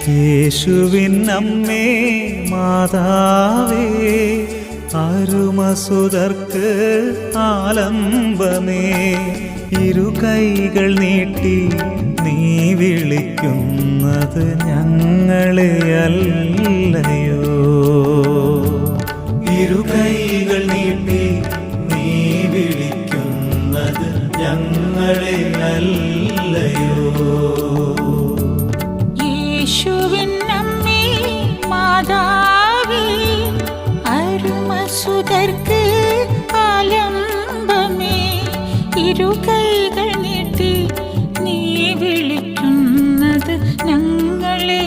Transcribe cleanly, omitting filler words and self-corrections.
യേശുവിൻ അമ്മേ മാതാവേ, അരുമസുതർക്ക് ആലംബമേ, ഇരുകൈകൾ നീട്ടി നീ വിളിക്കുന്നത് ഞങ്ങളെ അല്ലയോ. ഇരുകൈകൾ നീട്ടി നീ വിളിക്കുന്നത് ഞങ്ങളെ അല്ലയോ. യേശുവിൻ അമ്മേ മാതാവേ, അരുമസുതർക്ക് ആലംബമേ, ഇരുകൈകൾ നീട്ടി നീ വിളിക്കുന്നത് ഞങ്ങളെ